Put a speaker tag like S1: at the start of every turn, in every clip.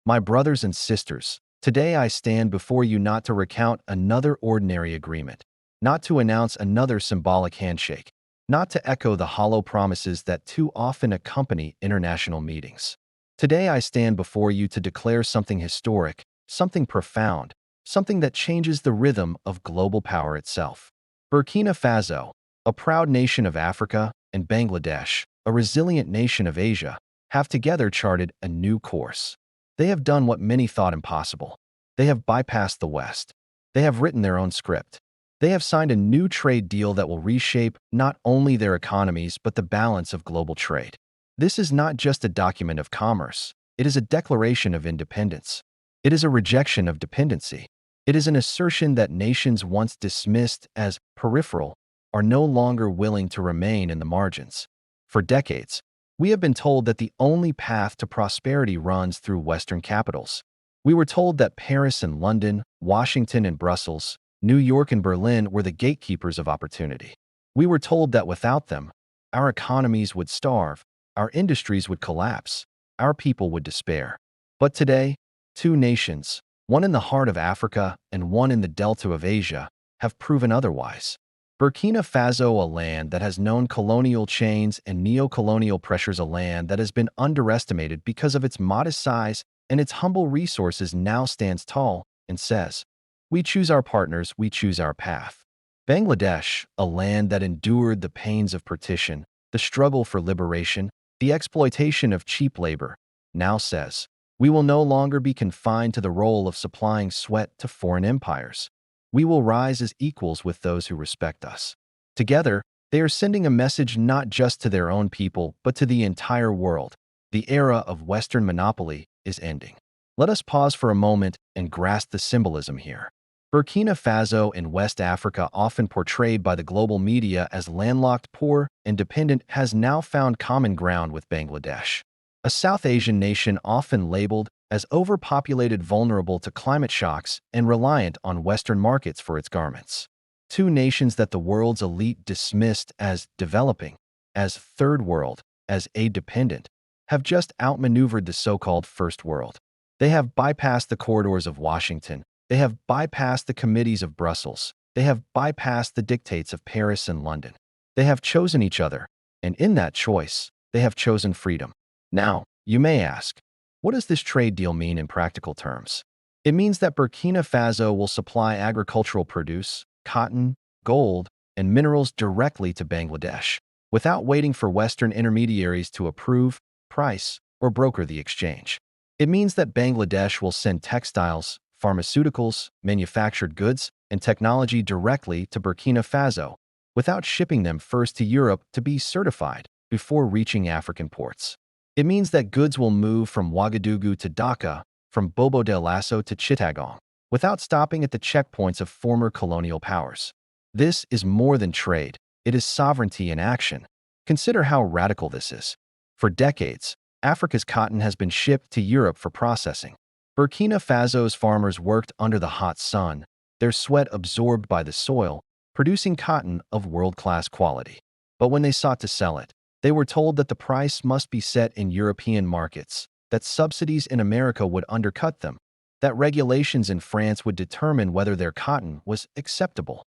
S1: My brothers and sisters, today I stand before you not to recount another ordinary agreement, not to announce another symbolic handshake, not to echo the hollow promises that too often accompany international meetings. Today I stand before you to declare something historic, something profound, something that changes the rhythm of global power itself. Burkina Faso, a proud nation of Africa, and Bangladesh, a resilient nation of Asia, have together charted a new course. They have done what many thought impossible. They have bypassed the West. They have written their own script. They have signed a new trade deal that will reshape not only their economies but the balance of global trade. This is not just a document of commerce. It is a declaration of independence. It is a rejection of dependency. It is an assertion that nations once dismissed as peripheral are no longer willing to remain in the margins. For decades, we have been told that the only path to prosperity runs through Western capitals. We were told that Paris and London, Washington and Brussels, New York and Berlin were the gatekeepers of opportunity. We were told that without them, our economies would starve, our industries would collapse, our people would despair. But today, two nations, one in the heart of Africa and one in the delta of Asia, have proven otherwise. Burkina Faso, a land that has known colonial chains and neo-colonial pressures, a land that has been underestimated because of its modest size and its humble resources, now stands tall and says, "We choose our partners, we choose our path." Bangladesh, a land that endured the pains of partition, the struggle for liberation, the exploitation of cheap labor, now says, "We will no longer be confined to the role of supplying sweat to foreign empires. We will rise as equals with those who respect us." Together, they are sending a message not just to their own people, but to the entire world. The era of Western monopoly is ending. Let us pause for a moment and grasp the symbolism here. Burkina Faso in West Africa, often portrayed by the global media as landlocked, poor, and dependent, has now found common ground with Bangladesh, a South Asian nation often labeled as overpopulated, vulnerable to climate shocks, and reliant on Western markets for its garments. Two nations that the world's elite dismissed as developing, as third world, as aid-dependent, have just outmaneuvered the so-called first world. They have bypassed the corridors of Washington. They have bypassed the committees of Brussels. They have bypassed the dictates of Paris and London. They have chosen each other, and in that choice, they have chosen freedom. Now, you may ask, what does this trade deal mean in practical terms? It means that Burkina Faso will supply agricultural produce, cotton, gold, and minerals directly to Bangladesh, without waiting for Western intermediaries to approve, price, or broker the exchange. It means that Bangladesh will send textiles, pharmaceuticals, manufactured goods, and technology directly to Burkina Faso, without shipping them first to Europe to be certified before reaching African ports. It means that goods will move from Ouagadougou to Dhaka, from Bobo Dioulasso to Chittagong, without stopping at the checkpoints of former colonial powers. This is more than trade. It is sovereignty in action. Consider how radical this is. For decades, Africa's cotton has been shipped to Europe for processing. Burkina Faso's farmers worked under the hot sun, their sweat absorbed by the soil, producing cotton of world-class quality. But when they sought to sell it, they were told that the price must be set in European markets, that subsidies in America would undercut them, that regulations in France would determine whether their cotton was acceptable.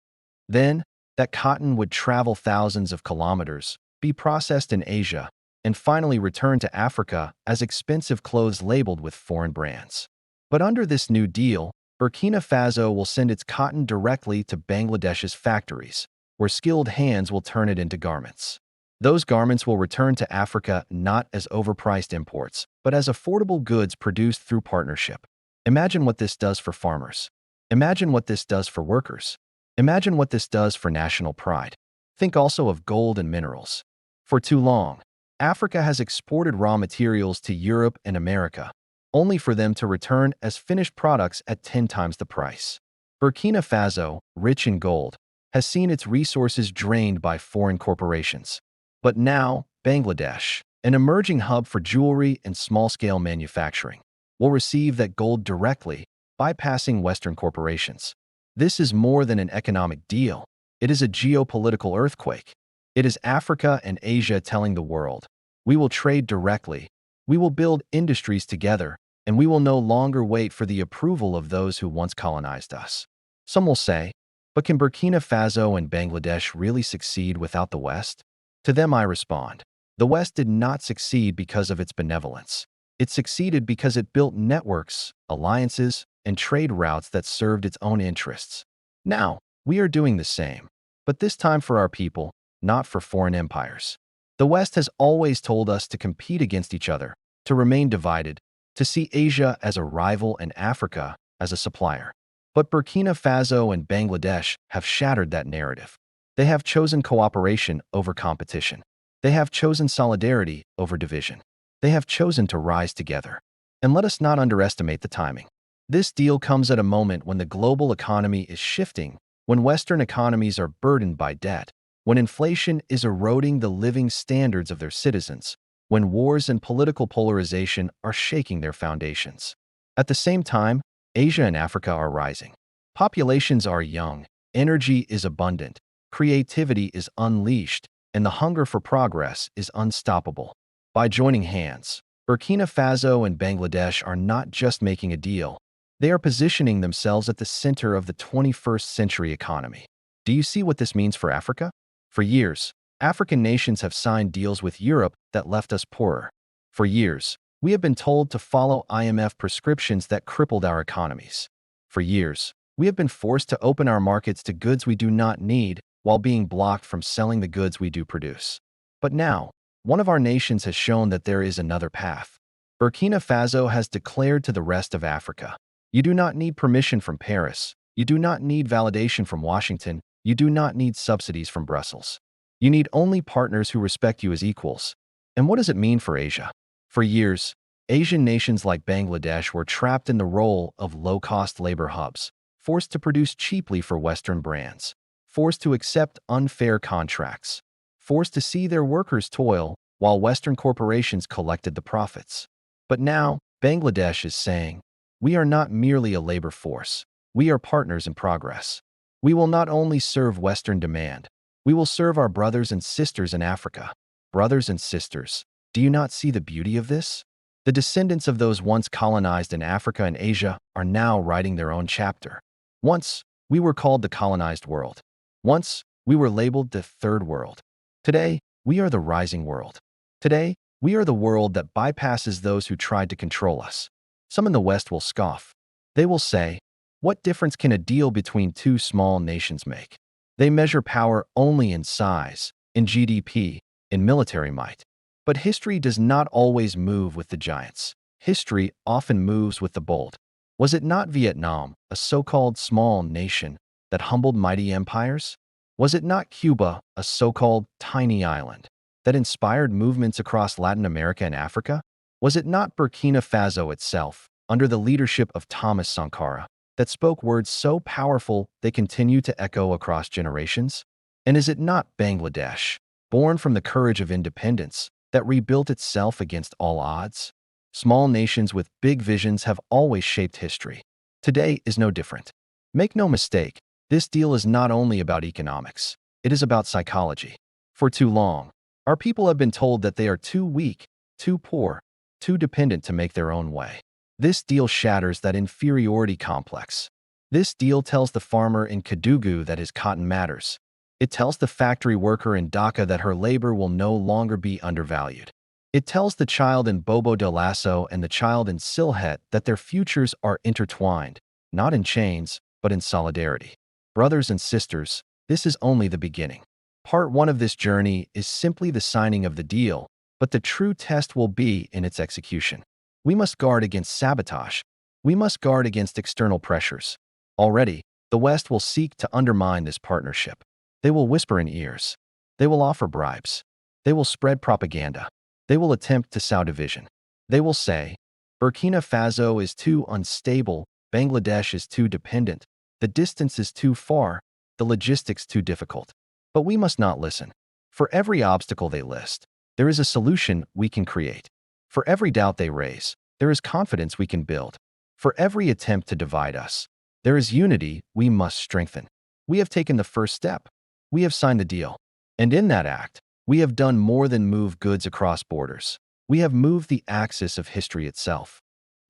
S1: Then, that cotton would travel thousands of kilometers, be processed in Asia, and finally return to Africa as expensive clothes labeled with foreign brands. But under this new deal, Burkina Faso will send its cotton directly to Bangladesh's factories, where skilled hands will turn it into garments. Those garments will return to Africa not as overpriced imports, but as affordable goods produced through partnership. Imagine what this does for farmers. Imagine what this does for workers. Imagine what this does for national pride. Think also of gold and minerals. For too long, Africa has exported raw materials to Europe and America, only for them to return as finished products at 10 times the price. Burkina Faso, rich in gold, has seen its resources drained by foreign corporations. But now, Bangladesh, an emerging hub for jewelry and small-scale manufacturing, will receive that gold directly, bypassing Western corporations. This is more than an economic deal. It is a geopolitical earthquake. It is Africa and Asia telling the world, we will trade directly, we will build industries together, and we will no longer wait for the approval of those who once colonized us. Some will say, but can Burkina Faso and Bangladesh really succeed without the West? To them I respond, the West did not succeed because of its benevolence. It succeeded because it built networks, alliances, and trade routes that served its own interests. Now, we are doing the same, but this time for our people, not for foreign empires. The West has always told us to compete against each other, to remain divided, to see Asia as a rival and Africa as a supplier. But Burkina Faso and Bangladesh have shattered that narrative. They have chosen cooperation over competition. They have chosen solidarity over division. They have chosen to rise together. And let us not underestimate the timing. This deal comes at a moment when the global economy is shifting, when Western economies are burdened by debt, when inflation is eroding the living standards of their citizens, when wars and political polarization are shaking their foundations. At the same time, Asia and Africa are rising. Populations are young, energy is abundant, creativity is unleashed, and the hunger for progress is unstoppable. By joining hands, Burkina Faso and Bangladesh are not just making a deal, they are positioning themselves at the center of the 21st century economy. Do you see what this means for Africa? For years, African nations have signed deals with Europe that left us poorer. For years, we have been told to follow IMF prescriptions that crippled our economies. For years, we have been forced to open our markets to goods we do not need while being blocked from selling the goods we do produce. But now, one of our nations has shown that there is another path. Burkina Faso has declared to the rest of Africa, you do not need permission from Paris, you do not need validation from Washington, you do not need subsidies from Brussels. You need only partners who respect you as equals. And what does it mean for Asia? For years, Asian nations like Bangladesh were trapped in the role of low-cost labor hubs, forced to produce cheaply for Western brands, forced to accept unfair contracts, forced to see their workers toil while Western corporations collected the profits. But now, Bangladesh is saying, we are not merely a labor force, we are partners in progress. We will not only serve Western demand, we will serve our brothers and sisters in Africa. Brothers and sisters, do you not see the beauty of this? The descendants of those once colonized in Africa and Asia are now writing their own chapter. Once, we were called the colonized world. Once, we were labeled the third world. Today, we are the rising world. Today, we are the world that bypasses those who tried to control us. Some in the West will scoff. They will say, what difference can a deal between two small nations make? They measure power only in size, in GDP, in military might. But history does not always move with the giants. History often moves with the bold. Was it not Vietnam, a so-called small nation, that humbled mighty empires? Was it not Cuba, a so-called tiny island, that inspired movements across Latin America and Africa? Was it not Burkina Faso itself, under the leadership of Thomas Sankara, that spoke words so powerful they continue to echo across generations? And is it not Bangladesh, born from the courage of independence, that rebuilt itself against all odds? Small nations with big visions have always shaped history. Today is no different. Make no mistake, this deal is not only about economics, it is about psychology. For too long, our people have been told that they are too weak, too poor, too dependent to make their own way. This deal shatters that inferiority complex. This deal tells the farmer in Kédougou that his cotton matters. It tells the factory worker in Dhaka that her labor will no longer be undervalued. It tells the child in Bobo Dioulasso and the child in Sylhet that their futures are intertwined, not in chains, but in solidarity. Brothers and sisters, this is only the beginning. Part 1 of this journey is simply the signing of the deal, but the true test will be in its execution. We must guard against sabotage. We must guard against external pressures. Already, the West will seek to undermine this partnership. They will whisper in ears. They will offer bribes. They will spread propaganda. They will attempt to sow division. They will say, Burkina Faso is too unstable, Bangladesh is too dependent, the distance is too far, the logistics too difficult. But we must not listen. For every obstacle they list, there is a solution we can create. For every doubt they raise, there is confidence we can build. For every attempt to divide us, there is unity we must strengthen. We have taken the first step. We have signed the deal. And in that act, we have done more than move goods across borders. We have moved the axis of history itself.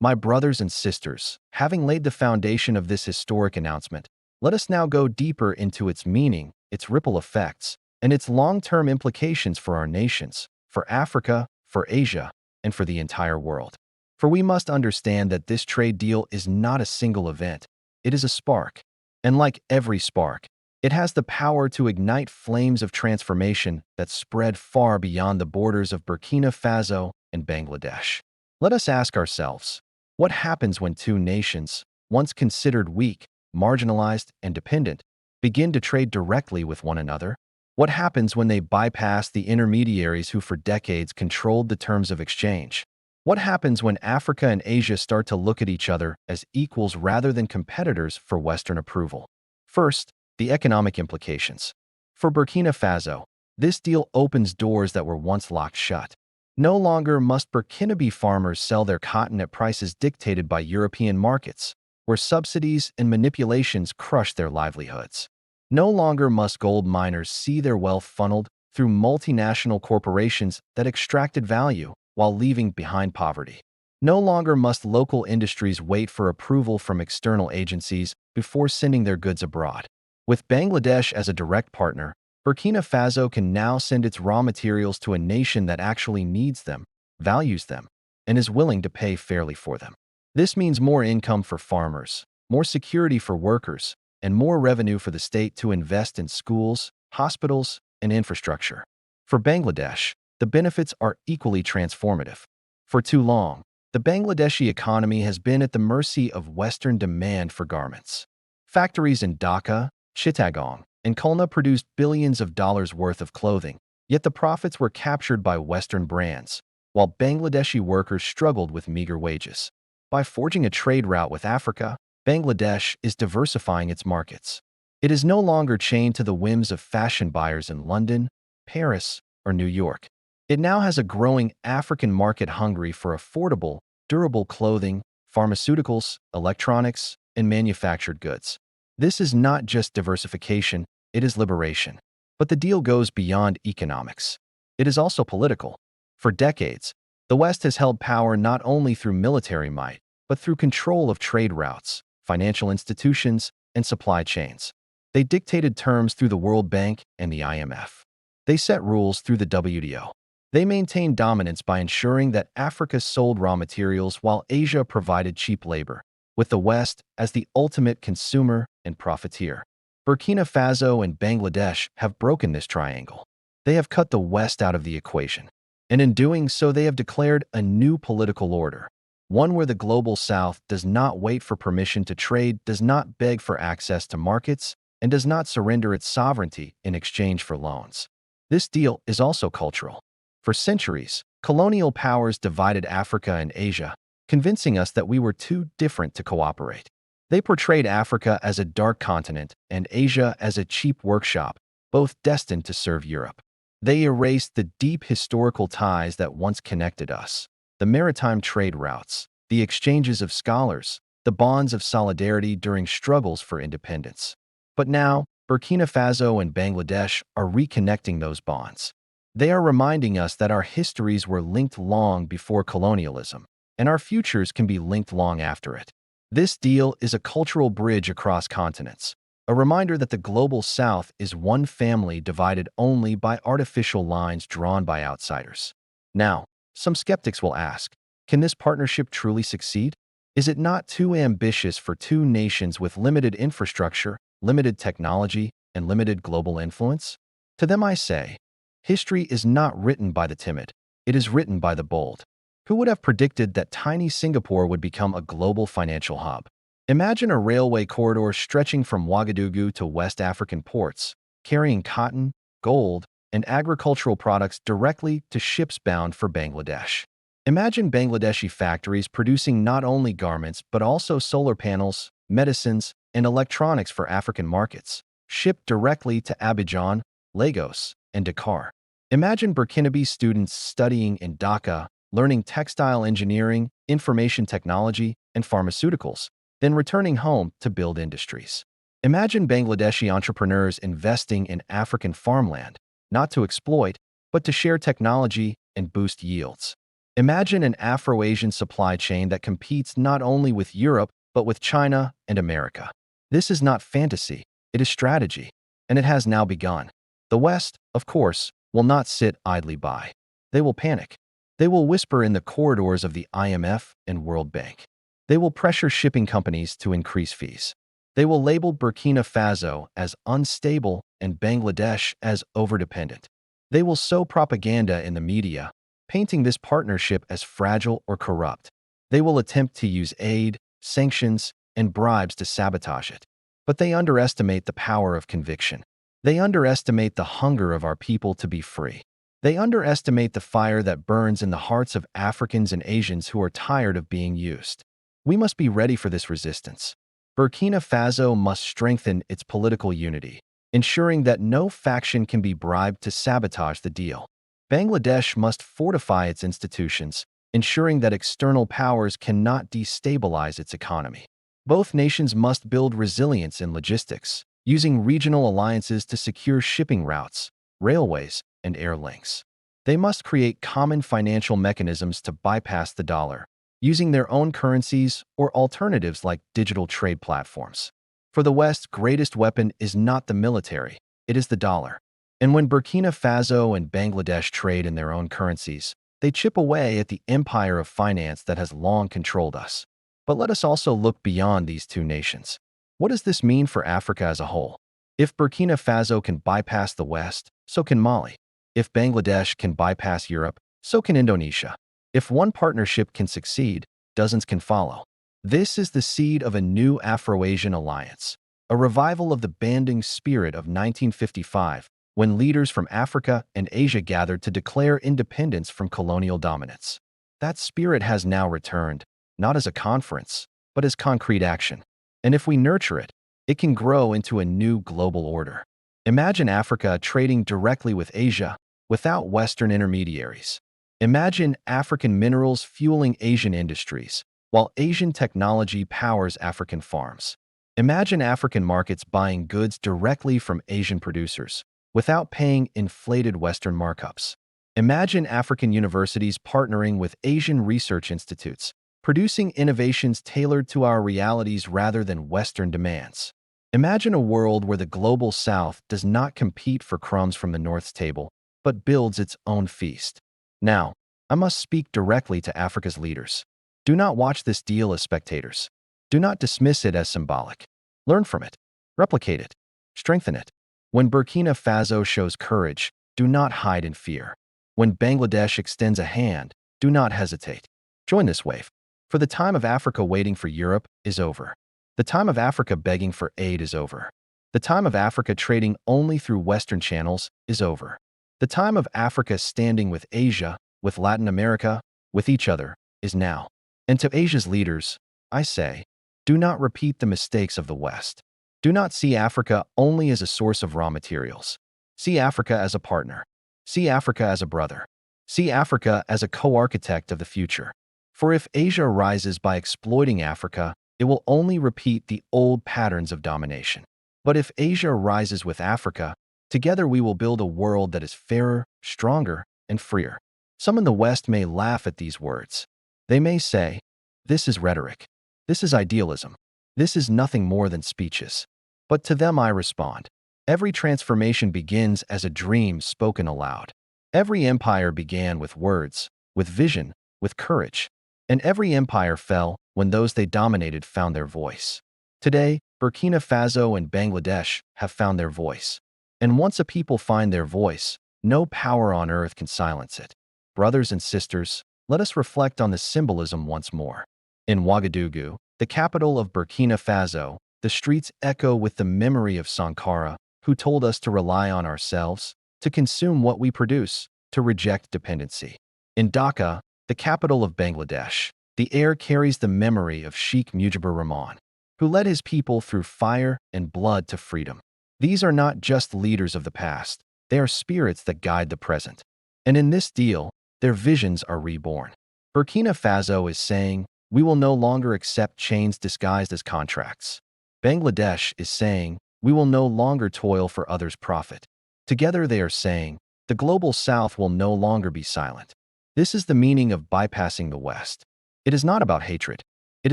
S1: My brothers and sisters, having laid the foundation of this historic announcement, let us now go deeper into its meaning, its ripple effects, and its long-term implications for our nations, for Africa, for Asia, and for the entire world. For we must understand that this trade deal is not a single event. It is a spark. And like every spark, it has the power to ignite flames of transformation that spread far beyond the borders of Burkina Faso and Bangladesh. Let us ask ourselves, what happens when two nations, once considered weak, marginalized, and dependent, begin to trade directly with one another? What happens when they bypass the intermediaries who for decades controlled the terms of exchange? What happens when Africa and Asia start to look at each other as equals rather than competitors for Western approval? First, the economic implications. For Burkina Faso, this deal opens doors that were once locked shut. No longer must Burkinabe farmers sell their cotton at prices dictated by European markets, where subsidies and manipulations crush their livelihoods. No longer must gold miners see their wealth funneled through multinational corporations that extracted value while leaving behind poverty. No longer must local industries wait for approval from external agencies before sending their goods abroad. With Bangladesh as a direct partner, Burkina Faso can now send its raw materials to a nation that actually needs them, values them, and is willing to pay fairly for them. This means more income for farmers, more security for workers, and more revenue for the state to invest in schools, hospitals, and infrastructure. For Bangladesh, the benefits are equally transformative. For too long, the Bangladeshi economy has been at the mercy of Western demand for garments. Factories in Dhaka, Chittagong, and Khulna produced billions of dollars worth of clothing, yet the profits were captured by Western brands, while Bangladeshi workers struggled with meager wages. By forging a trade route with Africa, Bangladesh is diversifying its markets. It is no longer chained to the whims of fashion buyers in London, Paris, or New York. It now has a growing African market hungry for affordable, durable clothing, pharmaceuticals, electronics, and manufactured goods. This is not just diversification, it is liberation. But the deal goes beyond economics. It is also political. For decades, the West has held power not only through military might, but through control of trade routes, financial institutions, and supply chains. They dictated terms through the World Bank and the IMF. They set rules through the WTO. They maintained dominance by ensuring that Africa sold raw materials while Asia provided cheap labor, with the West as the ultimate consumer and profiteer. Burkina Faso and Bangladesh have broken this triangle. They have cut the West out of the equation. And in doing so, they have declared a new political order, one where the global South does not wait for permission to trade, does not beg for access to markets, and does not surrender its sovereignty in exchange for loans. This deal is also cultural. For centuries, colonial powers divided Africa and Asia, convincing us that we were too different to cooperate. They portrayed Africa as a dark continent and Asia as a cheap workshop, both destined to serve Europe. They erased the deep historical ties that once connected us, the maritime trade routes, the exchanges of scholars, the bonds of solidarity during struggles for independence. But now, Burkina Faso and Bangladesh are reconnecting those bonds. They are reminding us that our histories were linked long before colonialism, and our futures can be linked long after it. This deal is a cultural bridge across continents, a reminder that the global South is one family divided only by artificial lines drawn by outsiders. Now, some skeptics will ask, can this partnership truly succeed? Is it not too ambitious for two nations with limited infrastructure, limited technology, and limited global influence? To them I say, history is not written by the timid, it is written by the bold. Who would have predicted that tiny Singapore would become a global financial hub? Imagine a railway corridor stretching from Ouagadougou to West African ports, carrying cotton, gold, and agricultural products directly to ships bound for Bangladesh. Imagine Bangladeshi factories producing not only garments but also solar panels, medicines, and electronics for African markets, shipped directly to Abidjan, Lagos, and Dakar. Imagine Burkinabe students studying in Dhaka, learning textile engineering, information technology, and pharmaceuticals, then returning home to build industries. Imagine Bangladeshi entrepreneurs investing in African farmland, not to exploit, but to share technology and boost yields. Imagine an Afro-Asian supply chain that competes not only with Europe, but with China and America. This is not fantasy, it is strategy, and it has now begun. The West, of course, will not sit idly by. They will panic. They will whisper in the corridors of the IMF and World Bank. They will pressure shipping companies to increase fees. They will label Burkina Faso as unstable and Bangladesh as overdependent. They will sow propaganda in the media, painting this partnership as fragile or corrupt. They will attempt to use aid, sanctions, and bribes to sabotage it. But they underestimate the power of conviction. They underestimate the hunger of our people to be free. They underestimate the fire that burns in the hearts of Africans and Asians who are tired of being used. We must be ready for this resistance. Burkina Faso must strengthen its political unity, ensuring that no faction can be bribed to sabotage the deal. Bangladesh must fortify its institutions, ensuring that external powers cannot destabilize its economy. Both nations must build resilience in logistics, using regional alliances to secure shipping routes, railways, and air links. They must create common financial mechanisms to bypass the dollar, using their own currencies or alternatives like digital trade platforms. For the West's greatest weapon is not the military, it is the dollar. And when Burkina Faso and Bangladesh trade in their own currencies, they chip away at the empire of finance that has long controlled us. But let us also look beyond these two nations. What does this mean for Africa as a whole? If Burkina Faso can bypass the West, so can Mali. If Bangladesh can bypass Europe, so can Indonesia. If one partnership can succeed, dozens can follow. This is the seed of a new Afro-Asian alliance, a revival of the banding spirit of 1955, when leaders from Africa and Asia gathered to declare independence from colonial dominance. That spirit has now returned, not as a conference, but as concrete action. And if we nurture it, it can grow into a new global order. Imagine Africa trading directly with Asia, without Western intermediaries. Imagine African minerals fueling Asian industries, while Asian technology powers African farms. Imagine African markets buying goods directly from Asian producers, without paying inflated Western markups. Imagine African universities partnering with Asian research institutes, producing innovations tailored to our realities rather than Western demands. Imagine a world where the global South does not compete for crumbs from the North's table, but builds its own feast. Now, I must speak directly to Africa's leaders. Do not watch this deal as spectators. Do not dismiss it as symbolic. Learn from it. Replicate it. Strengthen it. When Burkina Faso shows courage, do not hide in fear. When Bangladesh extends a hand, do not hesitate. Join this wave. For the time of Africa waiting for Europe is over. The time of Africa begging for aid is over. The time of Africa trading only through Western channels is over. The time of Africa standing with Asia, with Latin America, with each other, is now. And to Asia's leaders, I say, do not repeat the mistakes of the West. Do not see Africa only as a source of raw materials. See Africa as a partner. See Africa as a brother. See Africa as a co-architect of the future. For if Asia rises by exploiting Africa, it will only repeat the old patterns of domination. But if Asia rises with Africa, together we will build a world that is fairer, stronger, and freer. Some in the West may laugh at these words. They may say, this is rhetoric. This is idealism. This is nothing more than speeches. But to them I respond, every transformation begins as a dream spoken aloud. Every empire began with words, with vision, with courage. And every empire fell when those they dominated found their voice. Today, Burkina Faso and Bangladesh have found their voice. And once a people find their voice, no power on earth can silence it. Brothers and sisters, let us reflect on the symbolism once more. In Ouagadougou, the capital of Burkina Faso, the streets echo with the memory of Sankara, who told us to rely on ourselves, to consume what we produce, to reject dependency. In Dhaka, the capital of Bangladesh, the air carries the memory of Sheikh Mujibur Rahman, who led his people through fire and blood to freedom. These are not just leaders of the past, they are spirits that guide the present. And in this deal, their visions are reborn. Burkina Faso is saying, we will no longer accept chains disguised as contracts. Bangladesh is saying, we will no longer toil for others' profit. Together they are saying, the global South will no longer be silent. This is the meaning of bypassing the West. It is not about hatred. It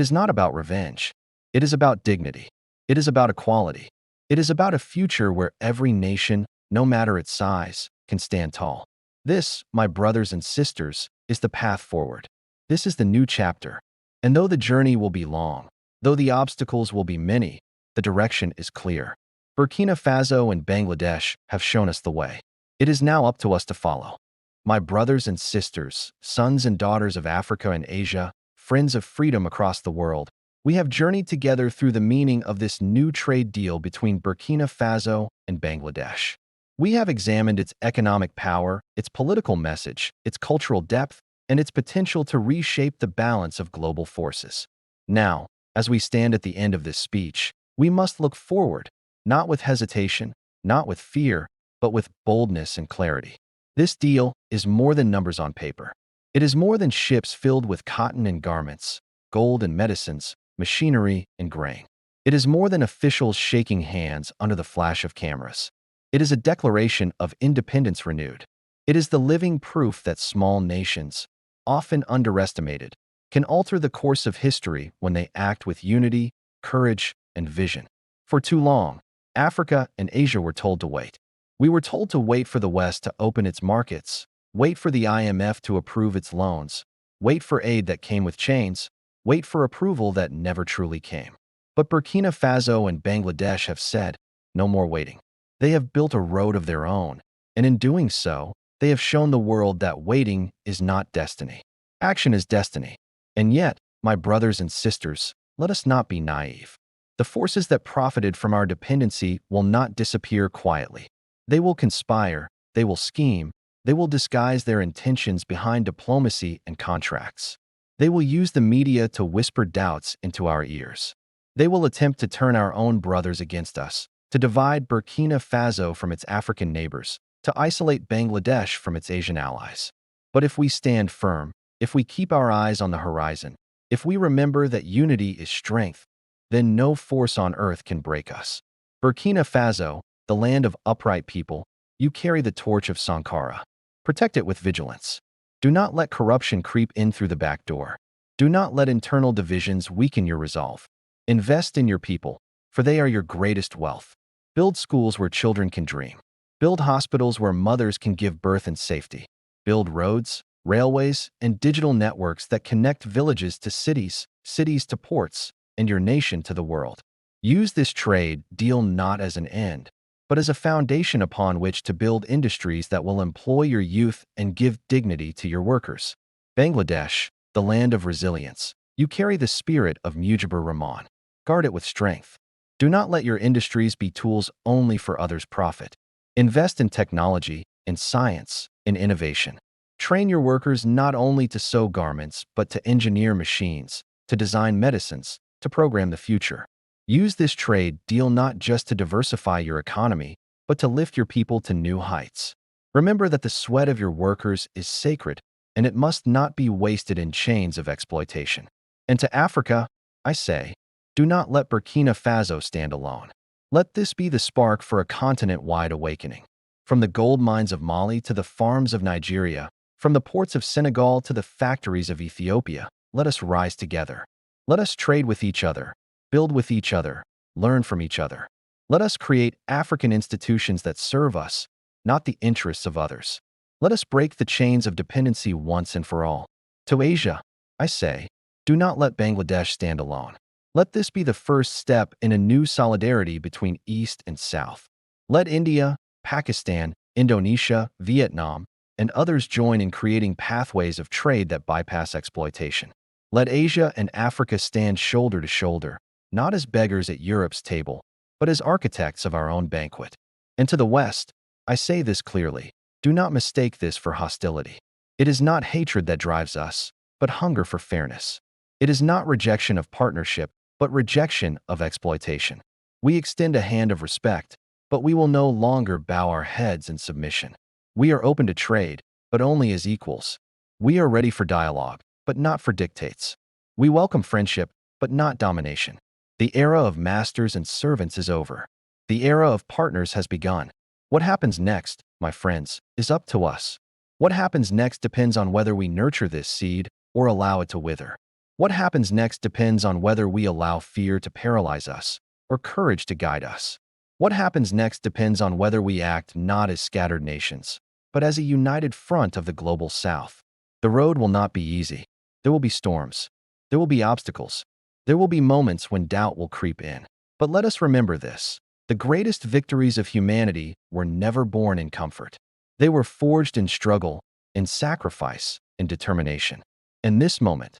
S1: is not about revenge. It is about dignity. It is about equality. It is about a future where every nation, no matter its size, can stand tall. This, my brothers and sisters, is the path forward. This is the new chapter. And though the journey will be long, though the obstacles will be many, the direction is clear. Burkina Faso and Bangladesh have shown us the way. It is now up to us to follow. My brothers and sisters, sons and daughters of Africa and Asia, friends of freedom across the world, we have journeyed together through the meaning of this new trade deal between Burkina Faso and Bangladesh. We have examined its economic power, its political message, its cultural depth, and its potential to reshape the balance of global forces. Now, as we stand at the end of this speech, we must look forward, not with hesitation, not with fear, but with boldness and clarity. This deal is more than numbers on paper. It is more than ships filled with cotton and garments, gold and medicines, machinery and grain. It is more than officials shaking hands under the flash of cameras. It is a declaration of independence renewed. It is the living proof that small nations, often underestimated, can alter the course of history when they act with unity, courage, and vision. For too long, Africa and Asia were told to wait. We were told to wait for the West to open its markets, wait for the IMF to approve its loans, wait for aid that came with chains, wait for approval that never truly came. But Burkina Faso and Bangladesh have said, no more waiting. They have built a road of their own, and in doing so, they have shown the world that waiting is not destiny. Action is destiny. And yet, my brothers and sisters, let us not be naive. The forces that profited from our dependency will not disappear quietly. They will conspire, they will scheme, they will disguise their intentions behind diplomacy and contracts. They will use the media to whisper doubts into our ears. They will attempt to turn our own brothers against us, to divide Burkina Faso from its African neighbors, to isolate Bangladesh from its Asian allies. But if we stand firm, if we keep our eyes on the horizon, if we remember that unity is strength, then no force on earth can break us. Burkina Faso, the land of upright people, you carry the torch of Sankara. Protect it with vigilance. Do not let corruption creep in through the back door. Do not let internal divisions weaken your resolve. Invest in your people, for they are your greatest wealth. Build schools where children can dream. Build hospitals where mothers can give birth in safety. Build roads, railways, and digital networks that connect villages to cities, cities to ports, and your nation to the world. Use this trade deal not as an end, but as a foundation upon which to build industries that will employ your youth and give dignity to your workers. Bangladesh, the land of resilience, you carry the spirit of Mujibur Rahman. Guard it with strength. Do not let your industries be tools only for others' profit. Invest in technology, in science, in innovation. Train your workers not only to sew garments, but to engineer machines, to design medicines, to program the future. Use this trade deal not just to diversify your economy, but to lift your people to new heights. Remember that the sweat of your workers is sacred, and it must not be wasted in chains of exploitation. And to Africa, I say, do not let Burkina Faso stand alone. Let this be the spark for a continent-wide awakening. From the gold mines of Mali to the farms of Nigeria, from the ports of Senegal to the factories of Ethiopia, let us rise together. Let us trade with each other, build with each other, learn from each other. Let us create African institutions that serve us, not the interests of others. Let us break the chains of dependency once and for all. To Asia, I say, do not let Bangladesh stand alone. Let this be the first step in a new solidarity between East and South. Let India, Pakistan, Indonesia, Vietnam, and others join in creating pathways of trade that bypass exploitation. Let Asia and Africa stand shoulder to shoulder, not as beggars at Europe's table, but as architects of our own banquet. And to the West, I say this clearly, do not mistake this for hostility. It is not hatred that drives us, but hunger for fairness. It is not rejection of partnership, but rejection of exploitation. We extend a hand of respect, but we will no longer bow our heads in submission. We are open to trade, but only as equals. We are ready for dialogue, but not for dictates. We welcome friendship, but not domination. The era of masters and servants is over. The era of partners has begun. What happens next, my friends, is up to us. What happens next depends on whether we nurture this seed or allow it to wither. What happens next depends on whether we allow fear to paralyze us or courage to guide us. What happens next depends on whether we act not as scattered nations, but as a united front of the global South. The road will not be easy. There will be storms. There will be obstacles. There will be moments when doubt will creep in. But let us remember this. The greatest victories of humanity were never born in comfort. They were forged in struggle, in sacrifice, in determination. In this moment,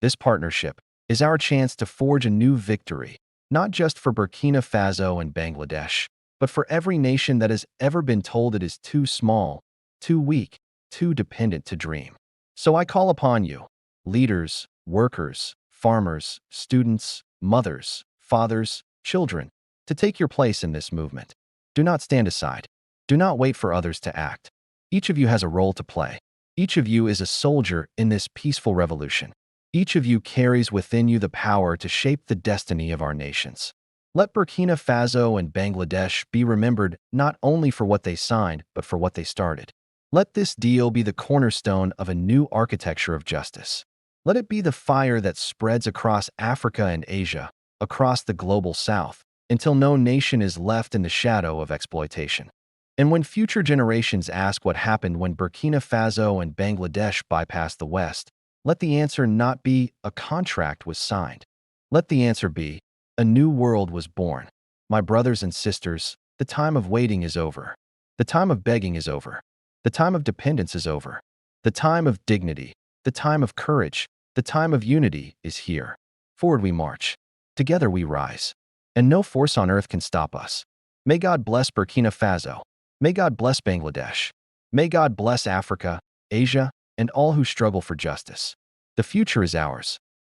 S1: this partnership is our chance to forge a new victory, not just for Burkina Faso and Bangladesh, but for every nation that has ever been told it is too small, too weak, too dependent to dream. So I call upon you, leaders, workers, farmers, students, mothers, fathers, children, to take your place in this movement. Do not stand aside. Do not wait for others to act. Each of you has a role to play. Each of you is a soldier in this peaceful revolution. Each of you carries within you the power to shape the destiny of our nations. Let Burkina Faso and Bangladesh be remembered not only for what they signed, but for what they started. Let this deal be the cornerstone of a new architecture of justice. Let it be the fire that spreads across Africa and Asia, across the global South, until no nation is left in the shadow of exploitation. And when future generations ask what happened when Burkina Faso and Bangladesh bypassed the West, let the answer not be a contract was signed. Let the answer be a new world was born. My brothers and sisters, the time of waiting is over. The time of begging is over. The time of dependence is over. The time of dignity, the time of courage, the time of unity is here. Forward we march. Together we rise. And no force on earth can stop us. May God bless Burkina Faso. May God bless Bangladesh. May God bless Africa, Asia, and all who struggle for justice. The future is ours.